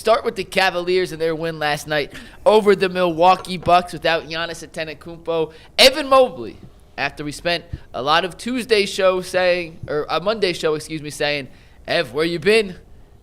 start with the Cavaliers and their win last night over the Milwaukee Bucks without Giannis Antetokounmpo. Evan Mobley, after we spent a lot of Monday show, saying, Ev, where you been?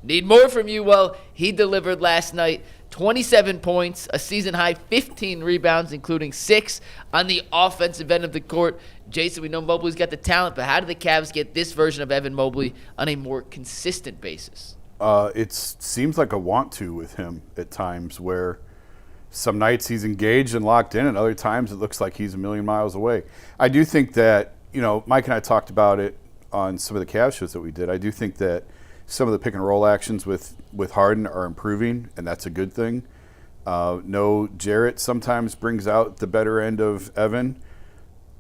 Need more from you. Well, he delivered last night. 27 points, a season-high 15 rebounds, including 6 on the offensive end of the court. Jason, we know Mobley's got the talent, but how do the Cavs get this version of Evan Mobley on a more consistent basis? It seems like a want to with him at times, where some nights he's engaged and locked in, and other times it looks like he's a million miles away. I do think that, Mike and I talked about it on some of the Cavs shows that we did. I do think that some of the pick and roll actions with Harden are improving, and that's a good thing. No, Jarrett sometimes brings out the better end of Evan,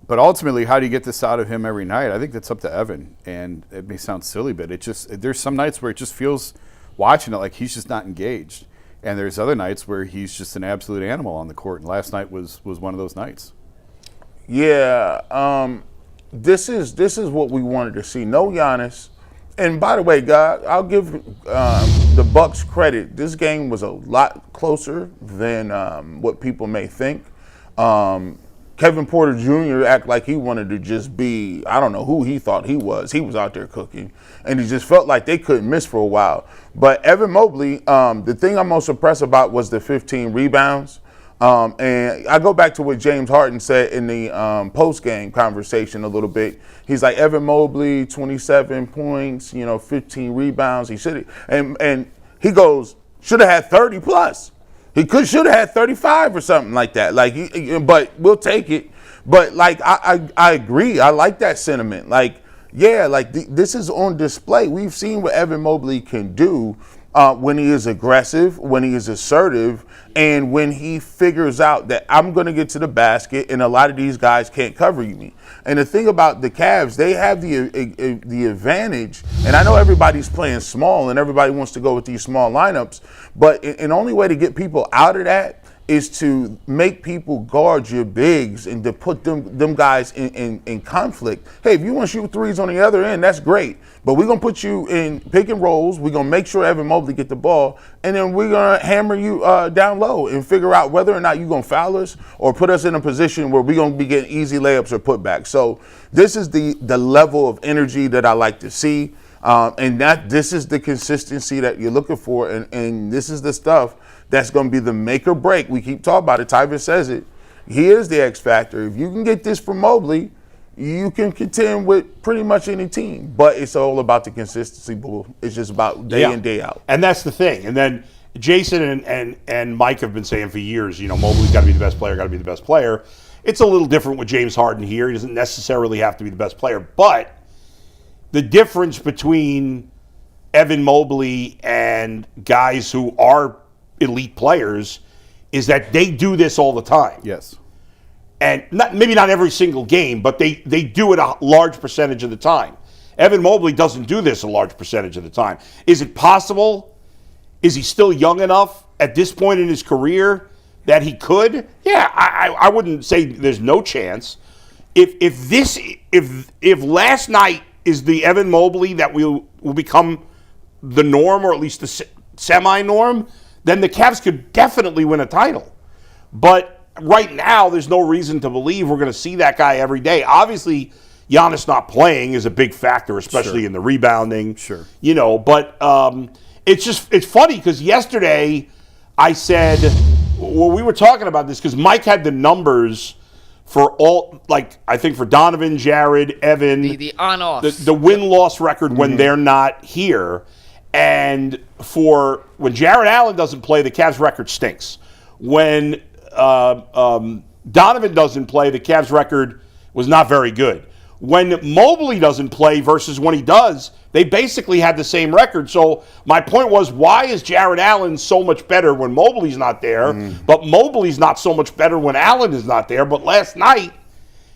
but ultimately, how do you get this out of him every night? I think that's up to Evan, and it may sound silly, but there's some nights where it just feels, watching it, like he's just not engaged, and there's other nights where he's just an absolute animal on the court, and last night was one of those nights. Yeah, this is what we wanted to see. No Giannis. And by the way, God, I'll give the Bucks credit. This game was a lot closer than what people may think. Kevin Porter Jr. acted like he wanted to just be, I don't know who he thought he was. He was out there cooking. And he just felt like they couldn't miss for a while. But Evan Mobley, the thing I'm most impressed about was the 15 rebounds. And I go back to what James Harden said in the post-game conversation a little bit. He's like, Evan Mobley, 27 points, 15 rebounds. He should have, and he goes, should have had 30 plus. He should have had 35 or something like that. But we'll take it. But I agree. I like that sentiment. This is on display. We've seen what Evan Mobley can do when he is aggressive, when he is assertive, and when he figures out that I'm going to get to the basket and a lot of these guys can't cover me. And the thing about the Cavs, they have the advantage, and I know everybody's playing small and everybody wants to go with these small lineups, but the only way to get people out of that is to make people guard your bigs and to put them guys in conflict. Hey, if you want to shoot threes on the other end, that's great. But we're going to put you in pick and rolls. We're going to make sure Evan Mobley get the ball. And then we're going to hammer you down low and figure out whether or not you're going to foul us or put us in a position where we're going to be getting easy layups or putbacks. So this is the level of energy that I like to see. And this is the consistency that you're looking for. And this is the stuff that's going to be the make or break. We keep talking about it. Tyvus says it. He is the X factor. If you can get this from Mobley, you can contend with pretty much any team. But it's all about the consistency, boo. It's just about day in, day out. And that's the thing. And then Jason and Mike have been saying for years, Mobley's got to be the best player, It's a little different with James Harden here. He doesn't necessarily have to be the best player. But the difference between Evan Mobley and guys who are elite players is that they do this all the time. Yes. And maybe not every single game, but they do it a large percentage of the time. Evan Mobley doesn't do this a large percentage of the time. Is it possible? Is he still young enough at this point in his career that he could? Yeah, I wouldn't say there's no chance. If last night is the Evan Mobley that will become the norm, or at least the semi-norm, then the Cavs could definitely win a title. But right now, there's no reason to believe we're going to see that guy every day. Obviously, Giannis not playing is a big factor, especially in the rebounding. Sure. But it's funny because yesterday I said, we were talking about this because Mike had the numbers for all, I think for Donovan, Jarrett, Evan. The on-offs. The win-loss record when they're not here. And when Jarrett Allen doesn't play, the Cavs record stinks. When Donovan doesn't play, the Cavs record was not very good. When Mobley doesn't play versus when he does, they basically had the same record. So my point was, why is Jarrett Allen so much better when Mobley's not there, but Mobley's not so much better when Allen is not there? But last night,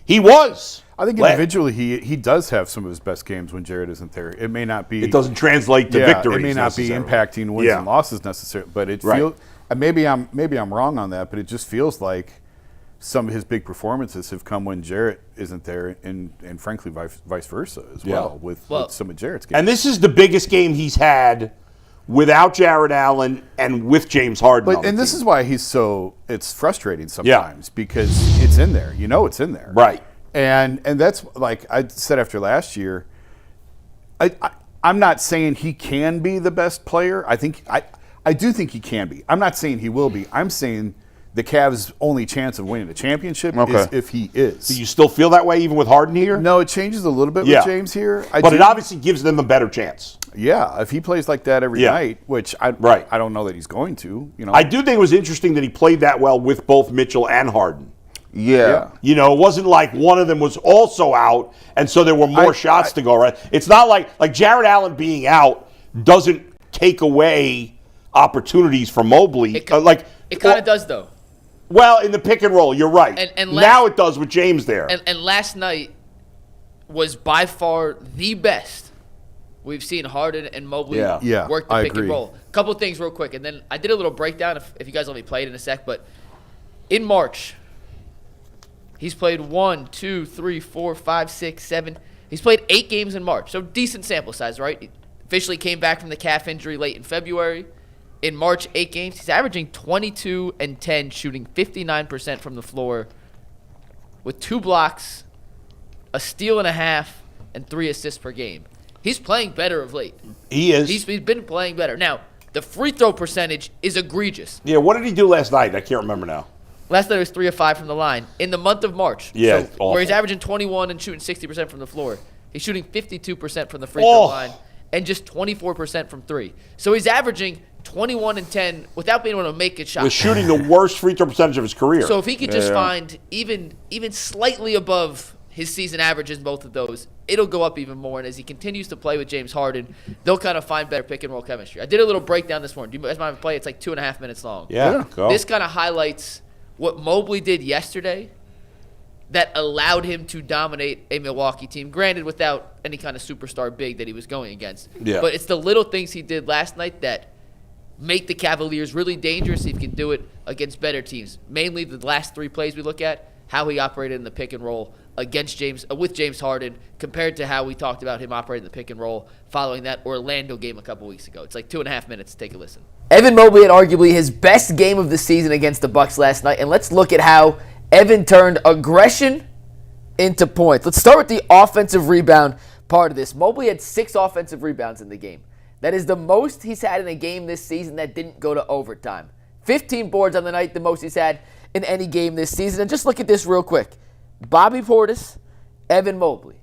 he was. I think individually he does have some of his best games when Jarrett isn't there. It may not be. It doesn't translate to victories. It may not be impacting wins and losses necessarily, but it feels. Maybe I'm wrong on that, but it just feels like some of his big performances have come when Jarrett isn't there, and frankly vice versa as well with some of Jarrett's games. And this is the biggest game he's had without Jarrett Allen and with James Harden. But and this is why it's frustrating sometimes because it's in there. You know it's in there. Right. And that's like I said after last year, I'm not saying he can be the best player. I do think he can be. I'm not saying he will be. I'm saying the Cavs' only chance of winning the championship is if he is. Do you still feel that way even with Harden here? No, it changes a little bit with James here. But it obviously gives them a better chance. Yeah, if he plays like that every night, which I don't know that he's going to. I do think it was interesting that he played that well with both Mitchell and Harden. Yeah. It wasn't like one of them was also out, and so there were more shots to go around. It's not like Jarrett Allen being out doesn't take away opportunities for Mobley. It kind of does, though. Well, in the pick and roll, you're right. And now it does with James there. And last night was by far the best we've seen Harden and Mobley work the pick and roll. A couple things real quick, and then I did a little breakdown if you guys let me play it in a sec. But in March, he's played 1, 2, 3, 4, 5, 6, 7. He's played 8 games in March, so decent sample size, right? He officially came back from the calf injury late in February. In March, 8 games, he's averaging 22 and 10, shooting 59% from the floor with 2 blocks, a steal and a half, and 3 assists per game. He's playing better of late. He is. He's been playing better. Now, the free throw percentage is egregious. Yeah, what did he do last night? I can't remember now. Last night was 3 of 5 from the line. In the month of March, where he's averaging 21 and shooting 60% from the floor, he's shooting 52% from the free throw line and just 24% from 3. So he's averaging 21 and 10 without being able to make a shot. Was shooting the worst free throw percentage of his career. So if he could just find even slightly above his season averages in both of those, it'll go up even more. And as he continues to play with James Harden, they'll kind of find better pick and roll chemistry. I did a little breakdown this morning. Do you guys mind if I play? It's like 2.5 minutes long. Yeah. Go. This kind of highlights what Mobley did yesterday that allowed him to dominate a Milwaukee team, granted without any kind of superstar big that he was going against. Yeah. But it's the little things he did last night that make the Cavaliers really dangerous if he can do it against better teams. Mainly the last 3 plays we look at, how he operated in the pick and roll with James Harden compared to how we talked about him operating the pick and roll following that Orlando game a couple weeks ago. It's like 2.5 minutes. Take a listen. Evan Mobley had arguably his best game of the season against the Bucks last night, and let's look at how Evan turned aggression into points. Let's start with the offensive rebound part of this. Mobley had 6 offensive rebounds in the game. That is the most he's had in a game this season that didn't go to overtime. 15 boards on the night, the most he's had in any game this season. And just look at this real quick. Bobby Portis, Evan Mobley.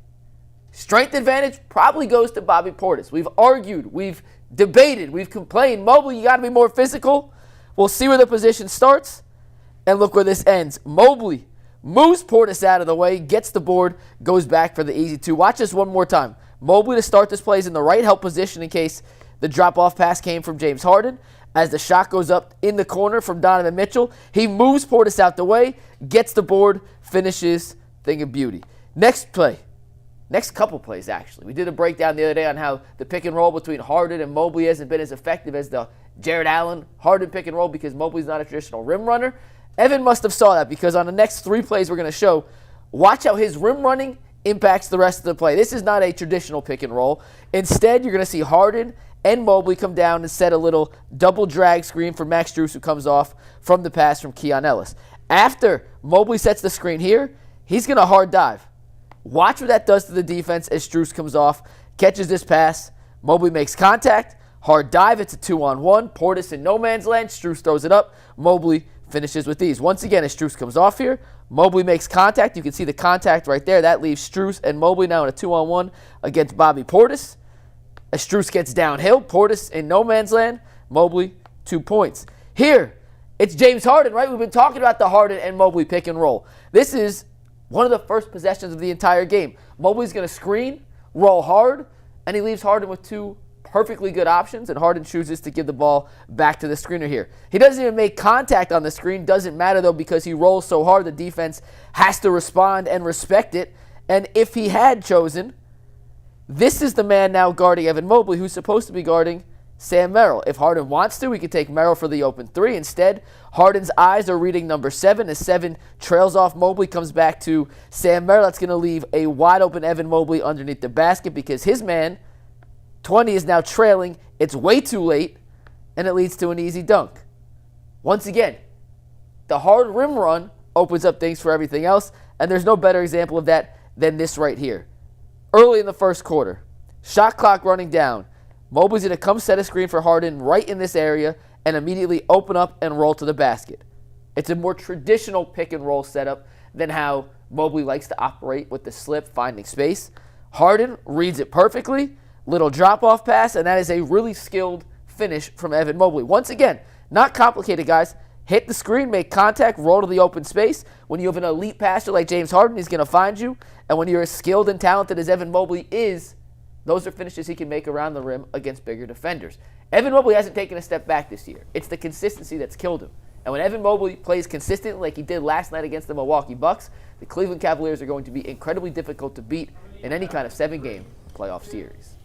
Strength advantage probably goes to Bobby Portis. We've argued, we've debated, we've complained. Mobley, you got to be more physical. We'll see where the position starts, and look where this ends. Mobley moves Portis out of the way, gets the board, goes back for the easy 2. Watch this one more time. Mobley to start this play is in the right help position in case the drop-off pass came from James Harden. As the shot goes up in the corner from Donovan Mitchell, he moves Portis out the way, gets the board, finishes. Thing of beauty. Next play. Next couple plays, actually. We did a breakdown the other day on how the pick and roll between Harden and Mobley hasn't been as effective as the Jarrett Allen Harden pick and roll because Mobley's not a traditional rim runner. Evan must have saw that because on the next 3 plays we're going to show, watch how his rim running impacts the rest of the play. This is not a traditional pick and roll. Instead, you're going to see Harden and Mobley come down and set a little double drag screen for Max Strus, who comes off from the pass from Keon Ellis. After Mobley sets the screen here, he's going to hard dive. Watch what that does to the defense as Strus comes off, catches this pass. Mobley makes contact, hard dive. It's a 2-on-1. Portis in no man's land. Strus throws it up. Mobley finishes with these. Once again, as Strus comes off here, Mobley makes contact. You can see the contact right there. That leaves Strus and Mobley now in a 2-on-1 against Bobby Portis. As Strus gets downhill, Portis in no man's land. Mobley, 2 points. Here, it's James Harden, right? We've been talking about the Harden and Mobley pick and roll. This is one of the first possessions of the entire game. Mobley's going to screen, roll hard, and he leaves Harden with 2 perfectly good options, and Harden chooses to give the ball back to the screener here. He doesn't even make contact on the screen. Doesn't matter, though, because he rolls so hard, the defense has to respond and respect it. And if he had chosen, this is the man now guarding Evan Mobley, who's supposed to be guarding Sam Merrill. If Harden wants to, he could take Merrill for the open 3. Instead, Harden's eyes are reading number 7. As 7 trails off Mobley, comes back to Sam Merrill. That's going to leave a wide open Evan Mobley underneath the basket because his man, 20, is now trailing. It's way too late. and it leads to an easy dunk. Once again, the hard rim run opens up things for everything else, and there's no better example of that than this right here. Early in the first quarter, shot clock running down. Mobley's going to come set a screen for Harden right in this area and immediately open up and roll to the basket. It's a more traditional pick and roll setup than how Mobley likes to operate with the slip, finding space. Harden reads it perfectly, little drop-off pass, and that is a really skilled finish from Evan Mobley. Once again, not complicated, guys. Hit the screen, make contact, roll to the open space. When you have an elite passer like James Harden, he's going to find you. And when you're as skilled and talented as Evan Mobley is, those are finishes he can make around the rim against bigger defenders. Evan Mobley hasn't taken a step back this year. It's the consistency that's killed him. And when Evan Mobley plays consistently like he did last night against the Milwaukee Bucks, the Cleveland Cavaliers are going to be incredibly difficult to beat in any kind of 7-game playoff series.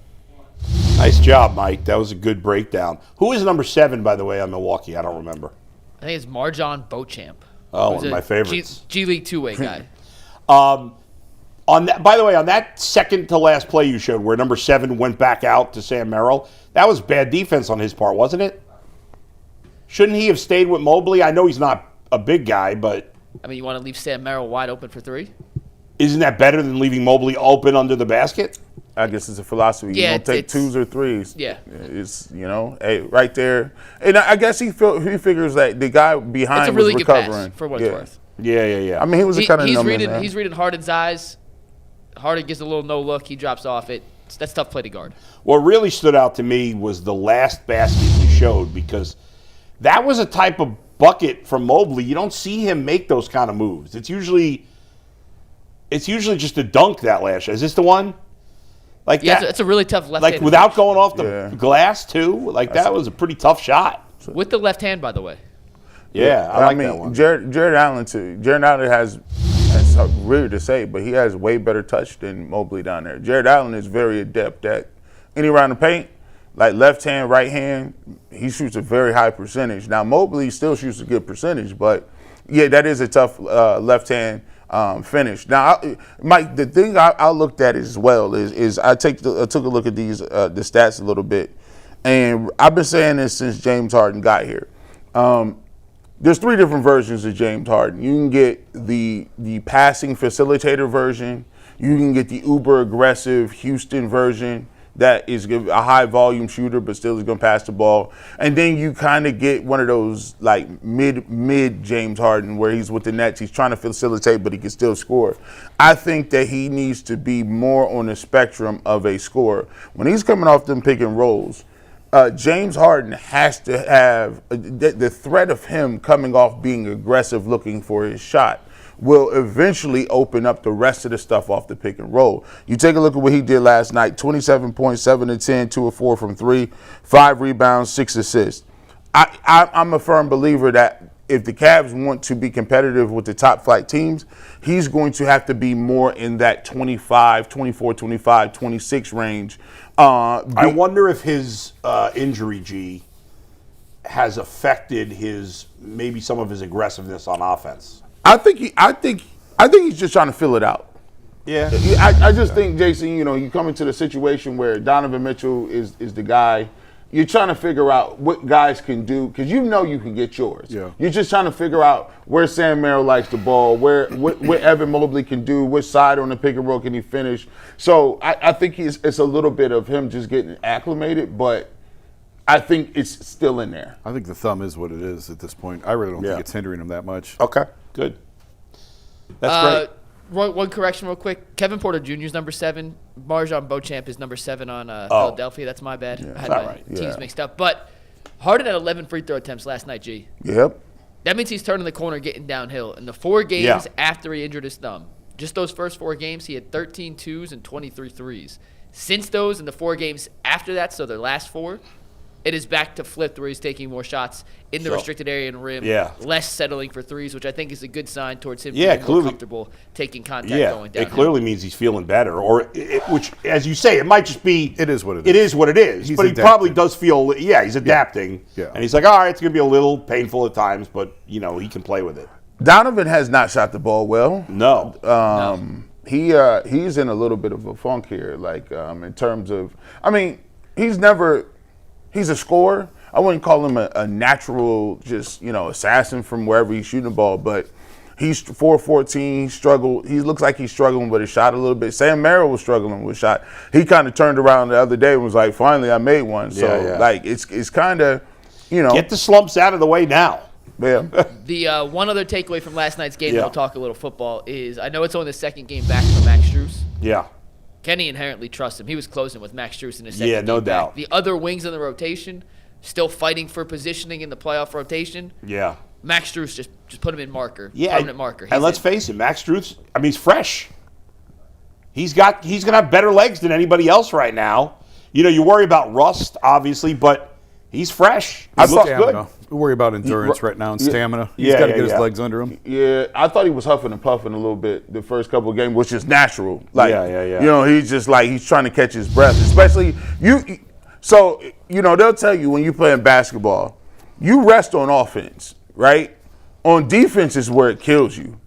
Nice job, Mike. That was a good breakdown. Who is number 7, by the way, on Milwaukee? I don't remember. I think it's Marjon Beauchamp. Oh, one of my favorites. G League two-way guy. On that, by the way, on that second to last play you showed where number 7 went back out to Sam Merrill, that was bad defense on his part, wasn't it? Shouldn't he have stayed with Mobley? I know he's not a big guy, but... I mean, you want to leave Sam Merrill wide open for 3? Isn't that better than leaving Mobley open under the basket? I guess it's a philosophy. Yeah, you don't take 2s or 3s. Yeah. It's, hey, right there. And I guess he figures that the guy behind it's a really was good recovering. pass for what it's worth. Yeah. I mean, he was a kind of he's reading Harden's eyes. Harden gets a little no look. He drops off. That's tough play to guard. What really stood out to me was the last basket you showed, because that was a type of bucket from Mobley. You don't see him make those kind of moves. It's usually just a dunk that last shot. Is this the one? Like that? It's a really tough left like hand. without going off the glass too. Like that was a pretty tough shot. With the left hand, by the way. Yeah, I like that one. Jarrett Allen too. Jarrett Allen has weird to say, but he has way better touch than Mobley down there. Jarrett Allen is very adept at any round the paint, like left hand, right hand. He shoots a very high percentage. Now Mobley still shoots a good percentage, but yeah, that is a tough left hand finish. Now, Mike, the thing I looked at as well is I took a look at these the stats a little bit, and I've been saying this since James Harden got here. There's 3 different versions of James Harden. You can get the passing facilitator version. You can get the uber aggressive Houston version that is a high volume shooter but still is going to pass the ball. And then you kind of get one of those like mid James Harden where he's with the Nets. He's trying to facilitate but he can still score. I think that he needs to be more on the spectrum of a scorer. When he's coming off them pick and rolls, James Harden has to have the threat of him coming off being aggressive looking for his shot will eventually open up the rest of the stuff off the pick and roll. You take a look at what he did last night, 27 points, 7 of 10, 2 of 4 from 3, 5 rebounds, 6 assists. I'm a firm believer that if the Cavs want to be competitive with the top flight teams, he's going to have to be more in that 24, 25, 26 range. I wonder if his injury, G, has affected maybe some of his aggressiveness on offense. I think he's just trying to fill it out. Yeah. I just think, Jason, you come into the situation where Donovan Mitchell is the guy. You're trying to figure out what guys can do because you can get yours. Yeah. You're just trying to figure out where Sam Merrill likes the ball, what Evan Mobley can do, which side on the pick and roll can he finish. So I think it's a little bit of him just getting acclimated, but I think it's still in there. I think the thumb is what it is at this point. I really don't think it's hindering him that much. Okay, good. That's great. One correction real quick. Kevin Porter Jr. is number 7. Marjon Beauchamp is number 7 on Philadelphia. That's my bad. I had my teams mixed up. But Harden had 11 free throw attempts last night, G. Yep. That means he's turning the corner, getting downhill. In the 4 games after he injured his thumb, just those first 4 games, he had 13 twos and 23 threes. Since those, in the 4 games after that, so their last 4, it is back to flipped where he's taking more shots in the restricted area and rim, less settling for threes, which I think is a good sign towards him being more comfortable taking contact going down. It clearly means he's feeling better, which, as you say, it might just be. It is what it is. It is what it is. But he probably does feel, he's adapting. Yeah. And he's like, all right, it's going to be a little painful at times, but, he can play with it. Donovan has not shot the ball well. No. He's in a little bit of a funk here, in terms of, he's a scorer. I wouldn't call him a natural just, assassin from wherever he's shooting the ball, but he's 4'14", he struggled. He looks like he's struggling with a shot a little bit. Sam Merrill was struggling with a shot. He kind of turned around the other day and was like, finally I made one. So it's kind of, Get the slumps out of the way now. Yeah. The one other takeaway from last night's game, we'll talk a little football, is I know it's only the second game back for Max Strus. Yeah. Kenny inherently trusts him. He was closing with Max Strus in his second game no back. doubt. The other wings in the rotation, still fighting for positioning in the playoff rotation. Yeah. Max Strus just put him in marker, Yeah, permanent marker. And let's face it, Max Strus, he's fresh. He's going to have better legs than anybody else right now. You worry about rust, obviously, but he's fresh. He looks good. We worry about endurance right now and stamina. He's got to get his legs under him. Yeah, I thought he was huffing and puffing a little bit the first couple of games, which is natural. He's just like he's trying to catch his breath, especially you. So, they'll tell you when you're playing basketball, you rest on offense, right? On defense is where it kills you.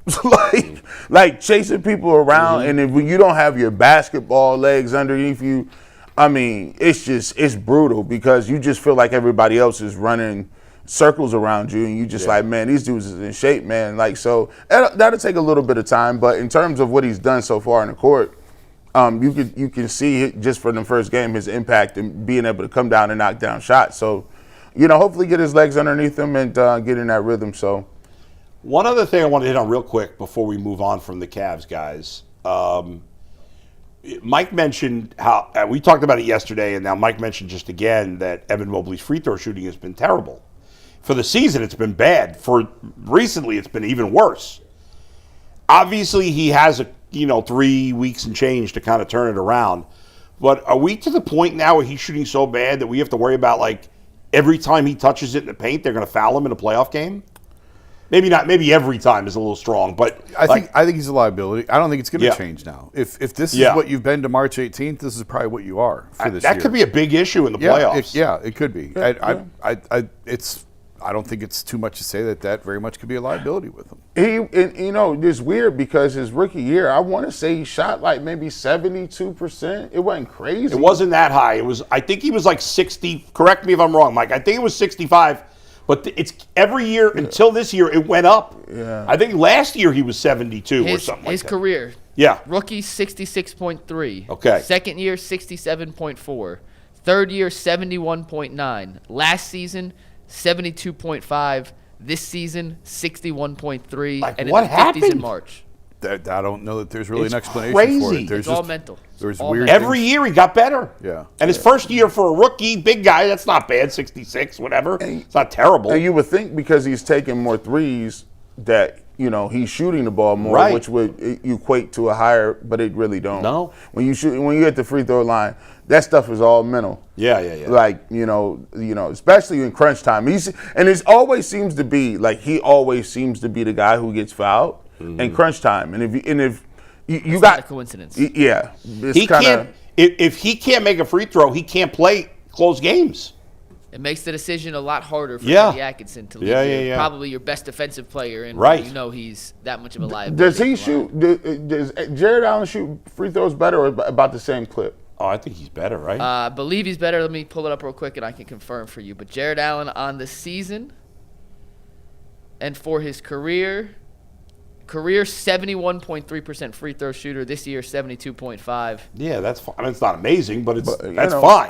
like chasing people around, and if you don't have your basketball legs underneath you, it's brutal because you just feel like everybody else is running circles around you, and you just like, man, these dudes is in shape, man. So that'll take a little bit of time, but in terms of what he's done so far in the court, you can see just from the first game his impact and being able to come down and knock down shots. So, hopefully get his legs underneath him and get in that rhythm. So, one other thing I want to hit on real quick before we move on from the Cavs, guys. Mike mentioned how we talked about it yesterday, and now Mike mentioned just again that Evan Mobley's free throw shooting has been terrible. For the season, it's been bad. For recently, it's been even worse. Obviously, he has 3 weeks and change to kind of turn it around. But are we to the point now where he's shooting so bad that we have to worry about, every time he touches it in the paint, they're going to foul him in a playoff game? Maybe not. Maybe every time is a little strong, but I think he's a liability. I don't think it's going to change now. If this is what you've been to March 18th, this is probably what you are for this year. That could be a big issue in the playoffs. It could be. I don't think it's too much to say that very much could be a liability with him. It's weird because his rookie year, I want to say he shot maybe 72%. It wasn't crazy. It wasn't that high. I think he was 60. Correct me if I'm wrong, Mike. I think it was 65. But it's every year until this year it went up. Yeah. I think last year he was 72 or something like that. His career. Yeah. Rookie 66.3. Okay. Second year 67.4. Third year 71.9. Last season 72.5. This season 61.3. And what in the 50s happened? in March. I don't know that there's really It's an explanation crazy. for it. It's all mental. There's all weird mental. Every year he got better. Yeah. And his first year for a rookie, big guy, that's not bad, 66, whatever. It's not terrible. And you would think because he's taking more threes that, he's shooting the ball more, Right. which would equate to a higher, but it really don't. No. When you hit the free throw line, that stuff is all mental. Yeah. Especially in crunch time. It always seems to be he always seems to be the guy who gets fouled in crunch time. And if you got not a coincidence. Yeah, if he can't make a free throw, he can't play close games. It makes the decision a lot harder for Yeah. Kenny Atkinson to leave probably your best defensive player, and he's that much of a liability. Does he shoot? Does Jarrett Allen shoot free throws better or about the same clip? Oh, I think he's better, right? I believe he's better. Let me pull it up real quick, and I can confirm for you. But Jarrett Allen on the season and for his career 71.3% free throw shooter. This year 72.5. Yeah, that's fine. It's not amazing, but that's know, fine.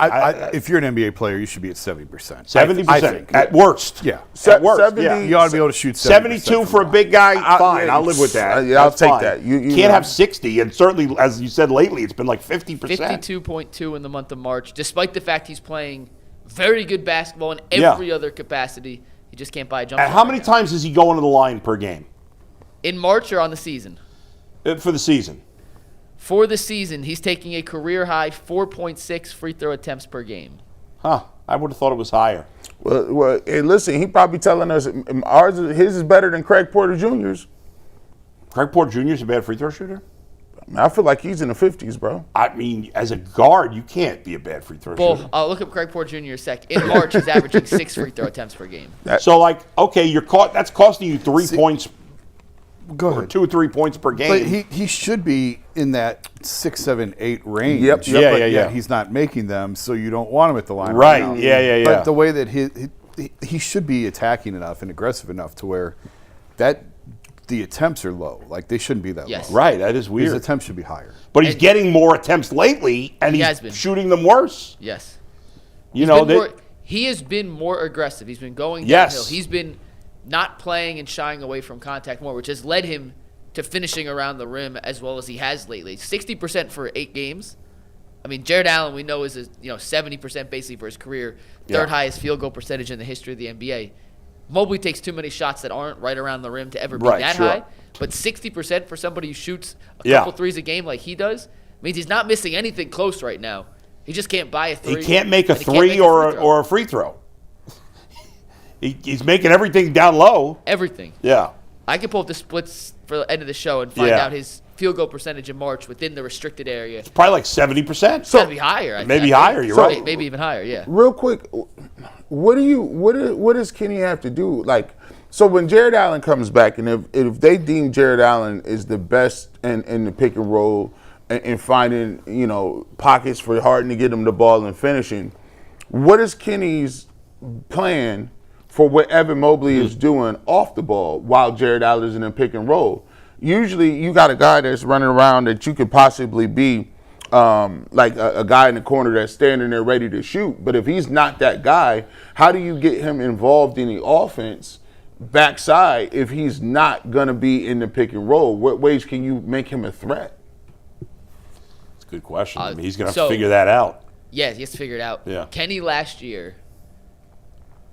If you're an NBA player, you should be at 70%. 70% at worst. Yeah. At worst. 70, yeah. You ought to be able to shoot 72 for a big guy, fine. I'll live with that. I'll That's take fine. that. You can't have 60, and certainly, as you said lately, it's been 50%. 52.2 in the month of March, despite the fact he's playing very good basketball in every other capacity. He just can't buy a jump. And how many times is he going to the line per game? In March or on the season? For the season. For the season, he's taking a career high 4.6 free throw attempts per game. Huh. I would have thought it was higher. Well, hey, listen, he probably telling us his is better than Craig Porter Jr.'s. Craig Porter Jr. is a bad free throw shooter? I feel like he's in the 50s, bro. I mean, as a guard, you can't be a bad free throw shooter. Well, I'll look up Craig Porter Jr. in a sec. In March, he's averaging 6 free throw attempts per game. So, okay, that's costing you 3 points Go or ahead. 2 or 3 points per game. But he should be in that 6, 7, 8 range. Yep. But Yeah. yet he's not making them, so you don't want him at the line. Right. now. Yeah. But the way that he should be attacking enough and aggressive enough to where the attempts are low. Like they shouldn't be that Yes. low. Right, that is weird. His attempts should be higher. But he's getting more attempts lately, and He he's has been. shooting them worse. Yes. You know He has been more aggressive. He's been going Yes. downhill. He's been not playing and shying away from contact more, which has led him to finishing around the rim as well as he has lately. 60% for 8 games. I mean, Jarrett Allen we know is 70% basically for his career, third highest field goal percentage in the history of the NBA. Mobley takes too many shots that aren't right around the rim to ever be that high. But 60% for somebody who shoots a couple threes a game like he does means he's not missing anything close right now. He just can't buy a three. He can't make a three or a free throw. He's making everything down low. Everything. Yeah. I can pull up the splits for the end of the show and find out his field goal percentage in March within the restricted area. It's probably like 70%. So maybe higher. Maybe higher. You're right. Maybe even higher. Yeah. Real quick, what does Kenny have to do? Like, so when Jarrett Allen comes back, and if they deem Jarrett Allen is the best in the pick and roll and finding pockets for Harden to get him the ball and finishing, what is Kenny's plan for what Evan Mobley is doing off the ball while Jarrett Allen is in a pick and roll? Usually you got a guy that's running around that you could possibly be like a guy in the corner that's standing there ready to shoot. But if he's not that guy, how do you get him involved in the offense backside if he's not going to be in the pick and roll? What ways can you make him a threat? That's a good question. I mean, he's going to have to figure that out. Yeah, he has to figure it out. Yeah. Kenny last year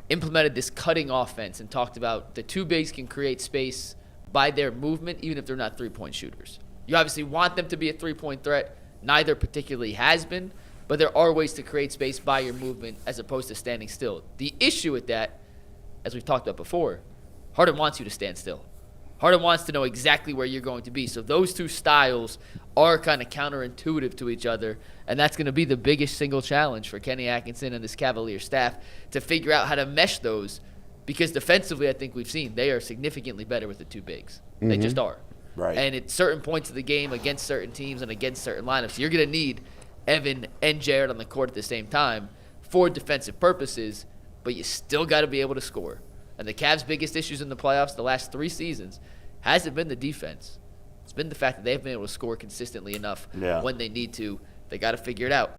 implemented this cutting offense and talked about the two bigs can create space by their movement, even if they're not three-point shooters. You obviously want them to be a three-point threat. Neither particularly has been, but there are ways to create space by your movement as opposed to standing still. The issue with that, as we've talked about before, Harden wants you to stand still. Harden wants to know exactly where you're going to be. So those two styles are kind of counterintuitive to each other, and that's going to be the biggest single challenge for Kenny Atkinson and this Cavalier staff to figure out how to mesh those, because defensively I think we've seen they are significantly better with the two bigs. Mm-hmm. They just are. Right. And at certain points of the game against certain teams and against certain lineups, you're going to need Evan and Jarrett on the court at the same time for defensive purposes, but you still got to be able to score. And the Cavs' biggest issues in the playoffs the last 3 seasons hasn't been the defense. It's been the fact that they haven't been able to score consistently enough when they need to. They got to figure it out.